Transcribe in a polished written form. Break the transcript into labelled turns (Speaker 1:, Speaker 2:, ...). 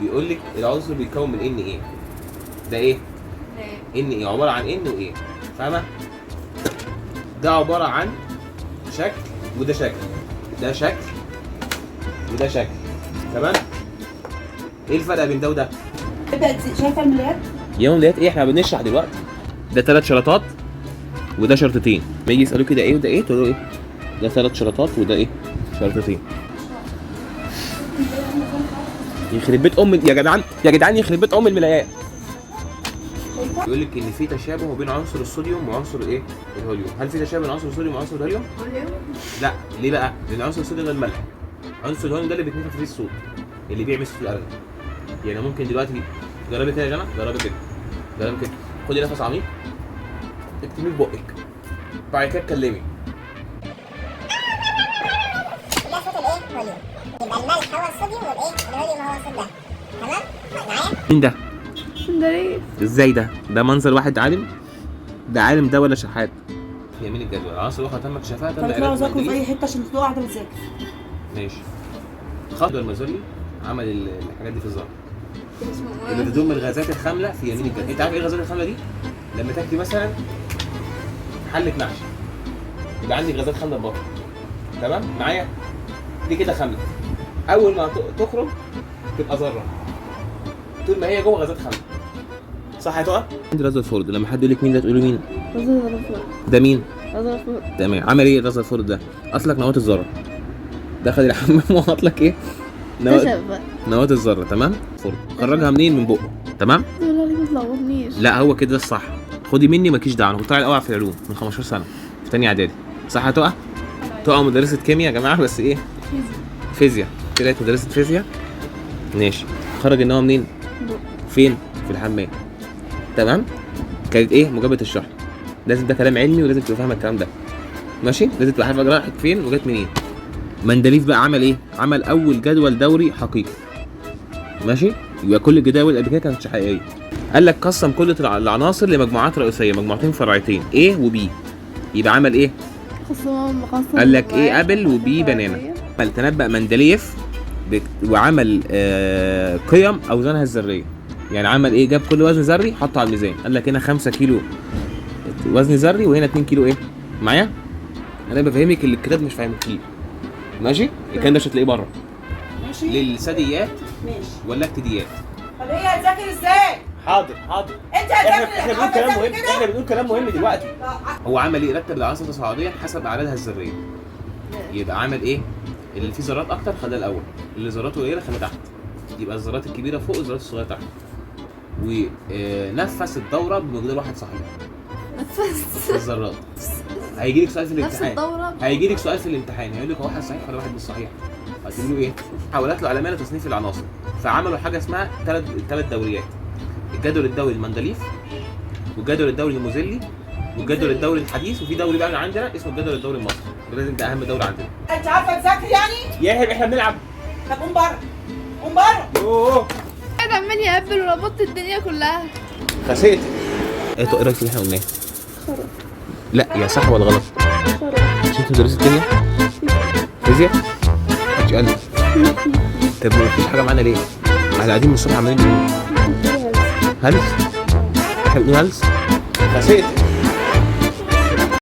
Speaker 1: بيقول لك العنصر بيتكون من ان ايه؟ ده ايه؟ ان ايه عباره عن ان وايه؟ فاهمه؟ ده عباره عن شكل وده شكل، ده شكل وده شكل، تمام؟ ايه الفرق بين ده وده؟
Speaker 2: شايفه الملايات؟
Speaker 1: يا ممليات ايه؟ احنا بنشرح دلوقتي. ده 3 شرطات وده شرطتين. ما يجي يسالوك ده ايه وده ايه تقول له ايه؟ ده 3 شرطات وده ايه؟ شرطتين. يخرب بيت ام يا جدعان يا جدعان، يخرب بيت ام الملايات. بيقول لك ان في تشابه بين عنصر الصوديوم وعنصر الايه؟ الهوليوم. هل في تشابه بين عنصر الصوديوم وعنصر الهوليوم؟ لا، ليه بقى؟ لان عنصر الصوديوم ده الملح، عنصر الهوليوم ده اللي بيتنفخ فيه الصوت، اللي بيعمل صوت الارنب. يعني ممكن دلوقتي جربي كده يا جماعه، جربي كده، جربي كده، خدي نفس عميق، اكتميه ببقك، بعد كده اتكلمي.
Speaker 3: ده صوت الايه؟ هوليوم. يبقى الملح هو الصوديوم والايه؟ الهوليوم هو الصوت ده. تمام؟ معايا؟
Speaker 1: مين ده؟
Speaker 4: ده ليه؟
Speaker 1: ازاي ده؟ ده منظر واحد عالم؟ ده عالم ده ولا شحات؟ يمين الجدول عناصر اخرى تم اكتشافها تم
Speaker 2: طلعوا ذاكروا في اي حته عشان تطلعوا قاعده بتذاكر.
Speaker 1: ماشي. خالد المازوري عمل الحاجات دي في الزهر.
Speaker 4: اسمه
Speaker 1: اللي
Speaker 4: ايه؟
Speaker 1: بتضم الغازات الخامله في يمين الجدول. انت عارف ايه الغازات الخامله دي؟ لما تاكلي مثلا حله محشي يبقى عندك غازات خامله في بطنك، تمام؟ معايا؟ دي كده خامله. اول ما تخرج تبقى ذره، طول ما هي جوه غازات خامله. صح يا تقى؟ عند رذرفورد لما حد يقول لك مين ده تقولوا مين؟
Speaker 4: رذرفورد.
Speaker 1: ده مين؟
Speaker 4: رذرفورد.
Speaker 1: تمام. عمل ايه رذرفورد ده؟ اصلك نواه الذره. دخل الحمام وحط لك ايه؟
Speaker 4: اكتشف بقى.
Speaker 1: نواه الذره، تمام؟ فورد خرجها منين؟ من بقه، تمام؟
Speaker 4: دول عليك ما تلخبطنيش.
Speaker 1: لا هو كده الصح. خدي مني مالكيش دعوه، انا كنت طالع الاول في العلوم من 15 سنه في ثانيه اعدادي. صح يا تقى؟ تقى مدرسه كيمياء يا جماعه، بس ايه؟ فيزياء. طلعت مدرسه فيزياء. ماشي. خرج النواه منين؟ فين؟ في الحمام. تمام؟ كانت ايه؟ مجابهه الشحن. لازم ده كلام علمي ولازم تبقى فاهمه الكلام ده. ماشي؟ لازم تبقى عارفه راحت فين وجت منين. مندليف بقى عمل ايه؟ عمل اول جدول دوري حقيقي. ماشي؟ يبقى كل الجداول قبل كده كانت حقيقيه. قال لك قسم كل العناصر لمجموعات رئيسيه، مجموعتين فرعيتين A و B. يبقى عمل ايه؟ قال لك A ابل و B بنانا. تنبأ مندليف وعمل قيم اوزانها الذريه. يعني عمل ايه؟ جاب كل وزن ذري حطه على الميزان، قال لك هنا 5 كيلو وزن ذري وهنا 2 كيلو ايه؟ معايا؟ انا بفهمك اللي الكتاب مش فاهمك فيه. ماشي؟ الكلام ده مش هتلاقيه بره.
Speaker 2: ماشي
Speaker 1: للثدييات
Speaker 2: ماشي.
Speaker 1: واللاكتيديات.
Speaker 2: طب هي هتذاكر ازاي؟
Speaker 1: حاضر حاضر.
Speaker 2: انت
Speaker 1: احنا
Speaker 2: هتذاكر
Speaker 1: بنقول كلام مهم،
Speaker 2: كده؟
Speaker 1: احنا بنقول كلام مهم دلوقتي.
Speaker 2: لا.
Speaker 1: هو عمل ايه؟ رتب العناصر تصاعديا حسب اعدادها الذريه. يبقى عمل ايه؟ اللي فيه ذرات اكتر خلاه الاول، اللي ذراته قليله خلاه تحت. يبقى الذرات الكبيره فوق والذرات الصغيره تحت. ونفس الدوره بمقدار واحد صحيح. نفس الذرات. هيجي لك سؤال في
Speaker 4: نفس
Speaker 1: الامتحان.
Speaker 4: الدورة.
Speaker 1: هيجي لك سؤال في الامتحان هيقول لك هو واحد صحيح ولا واحد مش صحيح. هتقولوا له ايه؟ محاولات العلماء لتصنيف العناصر. فعملوا حاجه اسمها ثلاث دوريات. الجدول الدوري المندليف، والجدول الدوري الموزيلي، والجدول الدوري الحديث، وفي دوري بقى من عندنا اسمه الجدول الدوري المصري. لازم ده اهم دوري عندنا.
Speaker 2: انت عارفه تذاكر يعني؟
Speaker 1: يا احنا بنلعب.
Speaker 2: طب قوم بره. قوم بره.
Speaker 1: يوه
Speaker 4: قاعد عمال يقبل وربطت الدنيا كلها.
Speaker 1: خسيت. ايه رايك في اللي احنا قلناه؟ لا يا صح ولا غلط؟ مش انت مدرسة كيمياء؟ فيزياء؟ محدش قال لي. طب ما قلتيش حاجة معانا ليه؟ احنا قاعدين من الصبح عمالين نقول هلس؟ احنا بنقول هلس؟ خسيت.